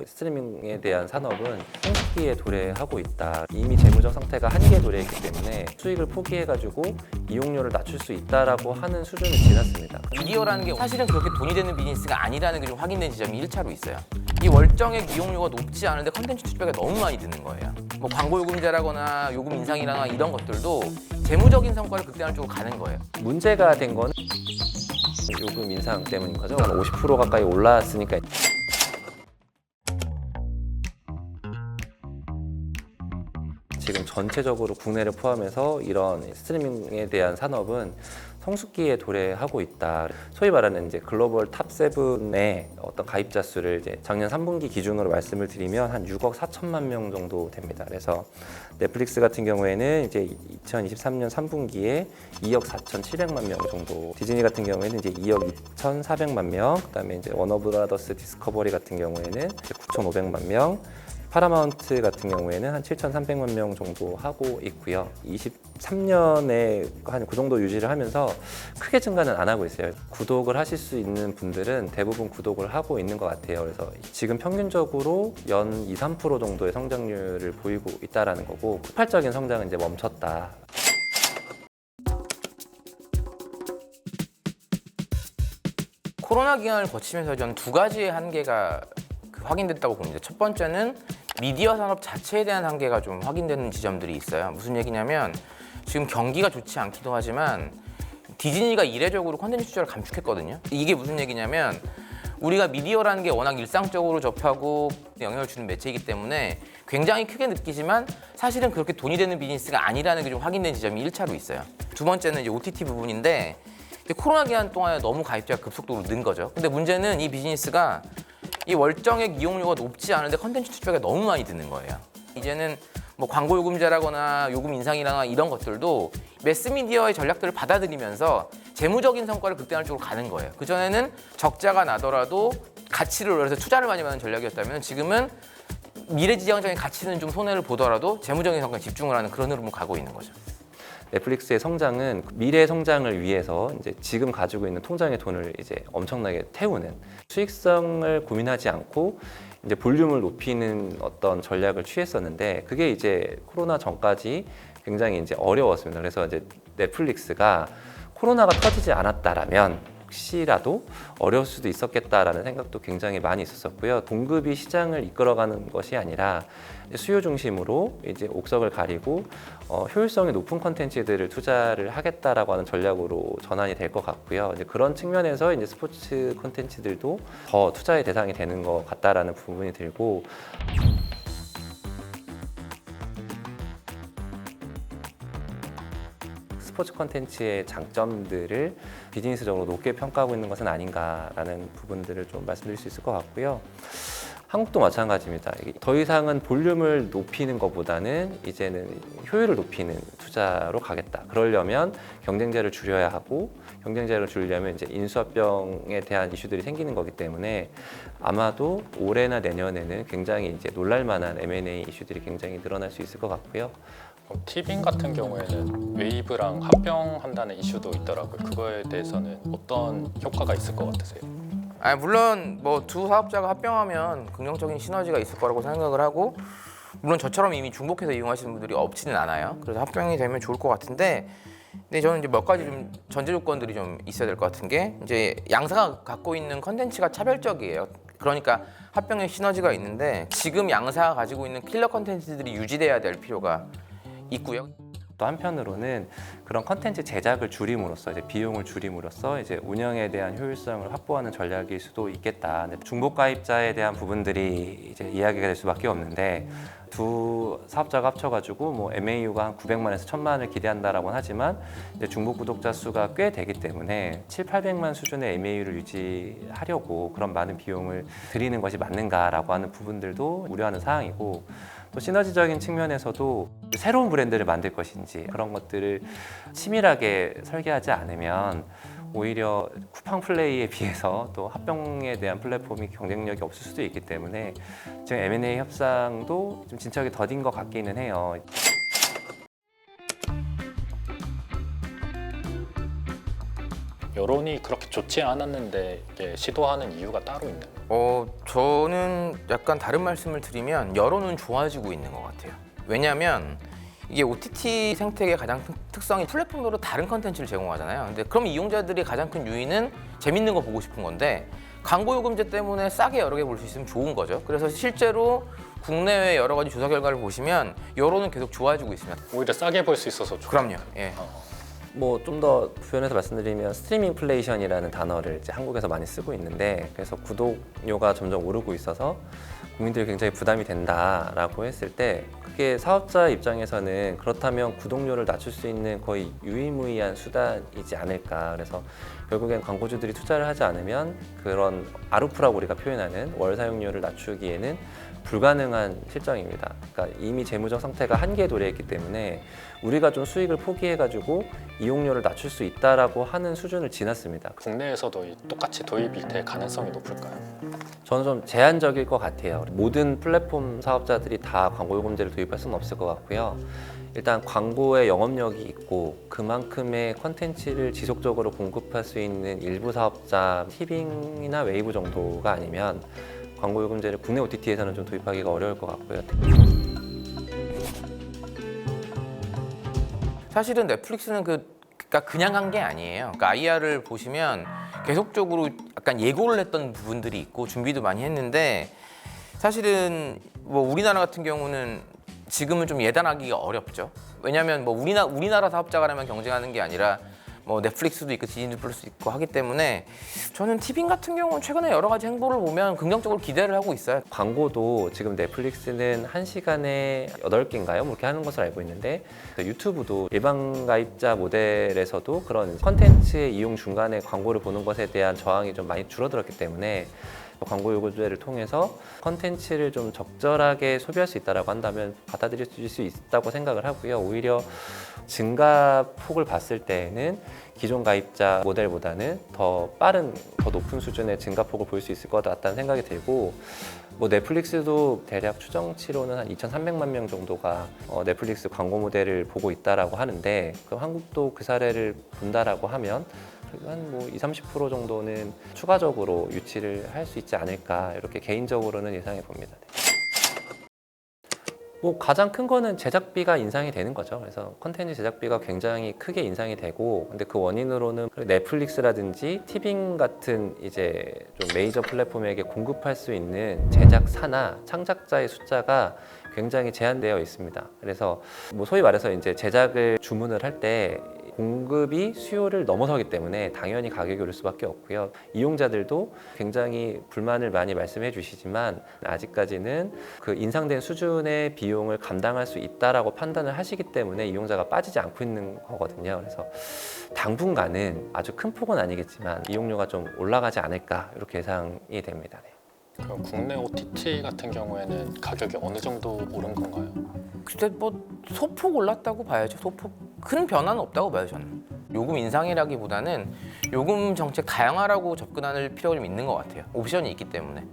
스트리밍에 대한 산업은 성숙기에 도래하고 있다. 이미 재무적 상태가 한계에 도래했기 때문에 수익을 포기해가지고 이용료를 낮출 수 있다라고 하는 수준을 지났습니다. 미디어라는 게 사실은 그렇게 돈이 되는 비즈니스가 아니라는 게 좀 확인된 지점이 1차로 있어요. 이 월정액 이용료가 높지 않은데 컨텐츠 투자가 너무 많이 드는 거예요. 뭐 광고 요금제라거나 요금 인상이라거나 이런 것들도 재무적인 성과를 극대화하는 쪽으로 가는 거예요. 문제가 된 거는 요금 인상 때문인 거죠. 한 50% 가까이 올랐으니까. 지금 전체적으로 국내를 포함해서 이런 스트리밍에 대한 산업은 성숙기에 도래하고 있다. 소위 말하는 이제 글로벌 탑 7의 어떤 가입자 수를 이제 작년 3분기 기준으로 말씀을 드리면 한 6억 4천만 명 정도 됩니다. 그래서 넷플릭스 같은 경우에는 이제 2023년 3분기에 2억 4,700만 명 정도, 디즈니 같은 경우에는 이제 2억 2,400만 명, 그다음에 이제 워너브라더스 디스커버리 같은 경우에는 9,500만 명, 파라마운트 같은 경우에는 한 7,300만 명 정도 하고 있고요. 23년에 한 그 정도 유지를 하면서 크게 증가는 안 하고 있어요. 구독을 하실 수 있는 분들은 대부분 구독을 하고 있는 것 같아요. 그래서 지금 평균적으로 연 2, 3% 정도의 성장률을 보이고 있다는 거고, 폭발적인 성장은 이제 멈췄다. 코로나 기간을 거치면서 저는 두 가지의 한계가 확인됐다고 봅니다. 첫 번째는 미디어 산업 자체에 대한 한계가 좀 확인되는 지점들이 있어요. 무슨 얘기냐면 지금 경기가 좋지 않기도 하지만 디즈니가 이례적으로 콘텐츠 투자를 감축했거든요. 이게 무슨 얘기냐면 우리가 미디어라는 게 워낙 일상적으로 접하고 영향을 주는 매체이기 때문에 굉장히 크게 느끼지만 사실은 그렇게 돈이 되는 비즈니스가 아니라는 게 좀 확인된 지점이 1차로 있어요. 두 번째는 이제 OTT 부분인데 코로나 기간 동안에 너무 가입자가 급속도로 는 거죠. 근데 문제는 이 비즈니스가 이 월정액 이용료가 높지 않은데 컨텐츠 투자가 너무 많이 드는 거예요. 이제는 뭐 광고 요금제라거나 요금 인상이라거나 이런 것들도 매스미디어의 전략들을 받아들이면서 재무적인 성과를 극대화하는 쪽으로 가는 거예요. 그전에는 적자가 나더라도 가치를 올려서 투자를 많이 받는 전략이었다면 지금은 미래지향적인 가치는 좀 손해를 보더라도 재무적인 성과에 집중을 하는 그런 흐름으로 가고 있는 거죠. 넷플릭스의 성장은 미래 성장을 위해서 이제 지금 가지고 있는 통장의 돈을 이제 엄청나게 태우는, 수익성을 고민하지 않고 이제 볼륨을 높이는 어떤 전략을 취했었는데, 그게 이제 코로나 전까지 굉장히 이제 어려웠습니다. 그래서 이제 넷플릭스가 코로나가 터지지 않았다라면 혹시라도 어려울 수도 있었겠다라는 생각도 굉장히 많이 있었었고요. 공급이 시장을 이끌어가는 것이 아니라 수요 중심으로 이제 옥석을 가리고 효율성이 높은 컨텐츠들을 투자를 하겠다라고 하는 전략으로 전환이 될 것 같고요. 이제 그런 측면에서 이제 스포츠 컨텐츠들도 더 투자의 대상이 되는 것 같다라는 부분이 들고, 스포츠 콘텐츠의 장점들을 비즈니스적으로 높게 평가하고 있는 것은 아닌가라는 부분들을 좀 말씀드릴 수 있을 것 같고요. 한국도 마찬가지입니다. 더 이상은 볼륨을 높이는 것보다는 이제는 효율을 높이는 투자로 가겠다. 그러려면 경쟁자를 줄여야 하고, 경쟁자를 줄이려면 이제 인수합병에 대한 이슈들이 생기는 거기 때문에 아마도 올해나 내년에는 굉장히 이제 놀랄만한 M&A 이슈들이 굉장히 늘어날 수 있을 것 같고요. 티빙 같은 경우에는 웨이브랑 합병한다는 이슈도 있더라고요. 그거에 대해서는 어떤 효과가 있을 것 같으세요? 물론 뭐 두 사업자가 합병하면 긍정적인 시너지가 있을 거라고 생각을 하고, 물론 저처럼 이미 중복해서 이용하시는 분들이 없지는 않아요. 그래서 합병이 되면 좋을 것 같은데, 근데 저는 이제 몇 가지 좀 전제 조건들이 좀 있어야 될 것 같은 게, 이제 양사가 갖고 있는 컨텐츠가 차별적이에요. 그러니까 합병의 시너지가 있는데 지금 양사가 가지고 있는 킬러 컨텐츠들이 유지돼야 될 필요가 있고요. 또 한편으로는 그런 컨텐츠 제작을 줄임으로써, 이제 비용을 줄임으로써 이제 운영에 대한 효율성을 확보하는 전략일 수도 있겠다. 중복 가입자에 대한 부분들이 이제 이야기가 될 수밖에 없는데, 두 사업자가 합쳐가지고 뭐 MAU가 한 900만에서 1000만을 기대한다라고는 하지만 이제 중복 구독자 수가 꽤 되기 때문에 700~800만 수준의 MAU를 유지하려고 그런 많은 비용을 들이는 것이 맞는가라고 하는 부분들도 우려하는 사항이고, 또 시너지적인 측면에서도 새로운 브랜드를 만들 것인지 그런 것들을 치밀하게 설계하지 않으면 오히려 쿠팡 플레이에 비해서 또 합병에 대한 플랫폼이 경쟁력이 없을 수도 있기 때문에 지금 M&A 협상도 좀 진척이 더딘 것 같기는 해요. 여론이 그렇게 좋지 않았는데 이게 시도하는 이유가 따로 있나요? 저는 약간 다른 말씀을 드리면 여론은 좋아지고 있는 것 같아요. 왜냐하면 이게 OTT 생태계의 가장 특성이 플랫폼별로 다른 컨텐츠를 제공하잖아요. 근데 그럼 이용자들이 가장 큰 유의는 재밌는 거 보고 싶은 건데 광고 요금제 때문에 싸게 여러 개 볼 수 있으면 좋은 거죠. 그래서 실제로 국내외 여러 가지 조사 결과를 보시면 여론은 계속 좋아지고 있습니다. 오히려 싸게 볼 수 있어서 좋아요. 그럼요. 예. 뭐 좀 더 표현해서 말씀드리면 스트리밍 플레이션이라는 단어를 이제 한국에서 많이 쓰고 있는데, 그래서 구독료가 점점 오르고 있어서 국민들이 굉장히 부담이 된다라고 했을 때, 그게 사업자 입장에서는 그렇다면 구독료를 낮출 수 있는 거의 유일무이한 수단이지 않을까. 그래서 결국엔 광고주들이 투자를 하지 않으면 그런 아르프라고 우리가 표현하는 월 사용료를 낮추기에는 불가능한 실정입니다. 그러니까 이미 재무적 상태가 한계에 도래했기 때문에 우리가 좀 수익을 포기해가지고 이용료를 낮출 수 있다라고 하는 수준을 지났습니다. 국내에서도 똑같이 도입이 될 가능성이 높을까요? 저는 좀 제한적일 것 같아요. 모든 플랫폼 사업자들이 다 광고 요금제를 도입할 수는 없을 것 같고요. 일단 광고의 영업력이 있고 그만큼의 컨텐츠를 지속적으로 공급할 수 있는 일부 사업자, 티빙이나 웨이브 정도가 아니면 광고 요금제를 국내 OTT에서는 좀 도입하기가 어려울 것 같고요. 사실은 넷플릭스는 그러니까 그냥 한 게 아니에요. 그러니까 IR을 보시면 계속적으로 약간 예고를 했던 부분들이 있고 준비도 많이 했는데, 사실은 뭐 우리나라 같은 경우는 지금은 좀 예단하기가 어렵죠. 왜냐하면 뭐 우리나라 사업자가라면 경쟁하는 게 아니라 뭐 넷플릭스도 있고 디즈니 플러스 있고 하기 때문에 저는 티빙 같은 경우는 최근에 여러 가지 행보를 보면 긍정적으로 기대를 하고 있어요. 광고도 지금 넷플릭스는 1시간에 8개인가요? 뭐 이렇게 하는 것을 알고 있는데, 유튜브도 일반 가입자 모델에서도 그런 컨텐츠의 이용 중간에 광고를 보는 것에 대한 저항이 좀 많이 줄어들었기 때문에 광고 요금제를 통해서 컨텐츠를 좀 적절하게 소비할 수 있다고 한다면 받아들일 수 있다고 생각을 하고요. 오히려 증가폭을 봤을 때에는 기존 가입자 모델보다는 더 빠른, 더 높은 수준의 증가폭을 볼 수 있을 것 같다는 생각이 들고, 뭐 넷플릭스도 대략 추정치로는 한 2,300만 명 정도가 넷플릭스 광고 모델을 보고 있다라고 하는데, 그럼 한국도 그 사례를 본다라고 하면 한 뭐 20-30% 정도는 추가적으로 유치를 할 수 있지 않을까, 이렇게 개인적으로는 예상해 봅니다. 뭐 가장 큰 거는 제작비가 인상이 되는 거죠. 그래서 컨텐츠 제작비가 굉장히 크게 인상이 되고, 근데 그 원인으로는 넷플릭스라든지 티빙 같은 이제 좀 메이저 플랫폼에게 공급할 수 있는 제작사나 창작자의 숫자가 굉장히 제한되어 있습니다. 그래서 뭐 소위 말해서 이제 제작을 주문을 할 때 공급이 수요를 넘어서기 때문에 당연히 가격이 오를 수밖에 없고요. 이용자들도 굉장히 불만을 많이 말씀해 주시지만 아직까지는 그 인상된 수준의 비용을 감당할 수 있다라고 판단을 하시기 때문에 이용자가 빠지지 않고 있는 거거든요. 그래서 당분간은 아주 큰 폭은 아니겠지만 이용료가 좀 올라가지 않을까, 이렇게 예상이 됩니다. 네. 그럼 국내 OTT 같은 경우에는 가격이 어느 정도 오른 건가요? 글쎄 뭐 소폭 올랐다고 봐야죠. 소폭 큰 변화는 없다고 봐요. 저는 요금 인상이라기보다는 요금 정책 다양화라고 접근할 필요가 좀 있는 것 같아요. 옵션이 있기 때문에.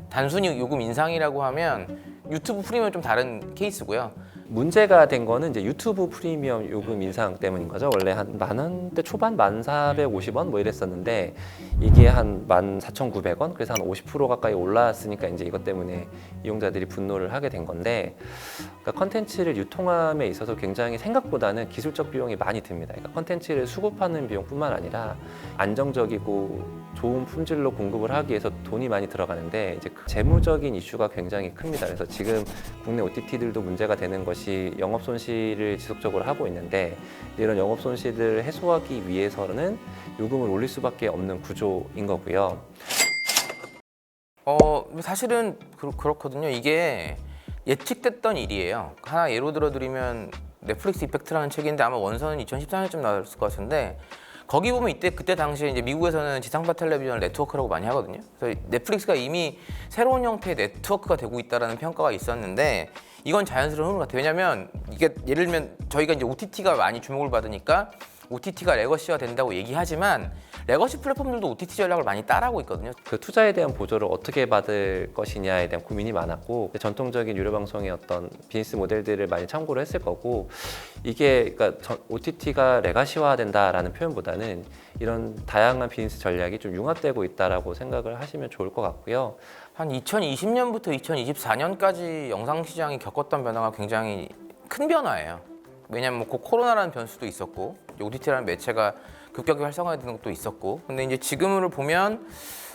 단순히 요금 인상이라고 하면 유튜브 프리미엄은 좀 다른 케이스고요. 문제가 된 거는 이제 유튜브 프리미엄 요금 인상 때문인 거죠. 원래 한 10,000원대 초반 1,450원 뭐 이랬었는데 이게 한 14,900원, 그래서 한 50% 가까이 올랐으니까 이제 이것 때문에 이용자들이 분노를 하게 된 건데, 그러니까 컨텐츠를 유통함에 있어서 굉장히 생각보다는 기술적 비용이 많이 듭니다. 그러니까 컨텐츠를 수급하는 비용뿐만 아니라 안정적이고 좋은 품질로 공급을 하기 위해서 돈이 많이 들어가는데, 이제 그 재무적인 이슈가 굉장히 큽니다. 그래서 지금 국내 OTT들도 문제가 되는 것이 영업 손실을 지속적으로 하고 있는데, 이런 영업 손실을 해소하기 위해서는 요금을 올릴 수밖에 없는 구조인 거고요. 사실은 그렇거든요. 이게 예측됐던 일이에요. 하나 예로 들어드리면 넷플릭스 이펙트라는 책인데 아마 원서는 2014년쯤 나왔을 것 같은데, 거기 보면 그때 당시에 이제 미국에서는 지상파 텔레비전을 네트워크라고 많이 하거든요. 그래서 넷플릭스가 이미 새로운 형태의 네트워크가 되고 있다라는 평가가 있었는데, 이건 자연스러운 흐름 같아요. 왜냐하면 이게 예를 들면 저희가 이제 OTT가 많이 주목을 받으니까 OTT가 레거시화 된다고 얘기하지만 레거시 플랫폼들도 OTT 전략을 많이 따라하고 있거든요. 그 투자에 대한 보조를 어떻게 받을 것이냐에 대한 고민이 많았고 전통적인 유료 방송의 어떤 비즈니스 모델들을 많이 참고를 했을 거고 이게 그러니까 OTT가 레가시화된다라는 표현보다는 이런 다양한 비즈니스 전략이 좀 융합되고 있다라고 생각을 하시면 좋을 것 같고요. 한 2020년부터 2024년까지 영상 시장이 겪었던 변화가 굉장히 큰 변화예요. 왜냐하면 그 코로나라는 변수도 있었고 OTT라는 매체가 급격히 활성화되는 것도 있었고 근데 이제 지금을 보면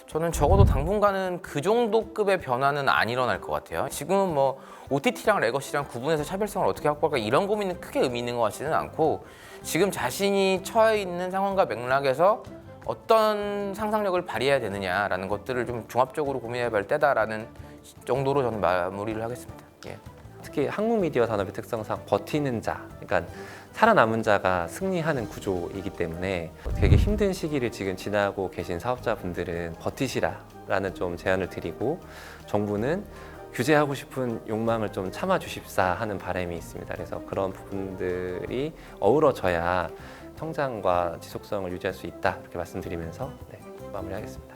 저는 적어도 당분간은 그 정도급의 변화는 안 일어날 것 같아요. 지금은 뭐 OTT랑 레거시랑 구분해서 차별성을 어떻게 확보할까 이런 고민은 크게 의미 있는 것 같지는 않고 지금 자신이 처해 있는 상황과 맥락에서 어떤 상상력을 발휘해야 되느냐라는 것들을 좀 종합적으로 고민해야 할 때다라는 정도로 저는 마무리를 하겠습니다. 예. 특히 한국 미디어 산업의 특성상 버티는 자, 그러니까 살아남은 자가 승리하는 구조이기 때문에 되게 힘든 시기를 지금 지나고 계신 사업자분들은 버티시라라는 좀 제안을 드리고 정부는 규제하고 싶은 욕망을 좀 참아주십사 하는 바람이 있습니다. 그래서 그런 부분들이 어우러져야 성장과 지속성을 유지할 수 있다 이렇게 말씀드리면서 마무리하겠습니다.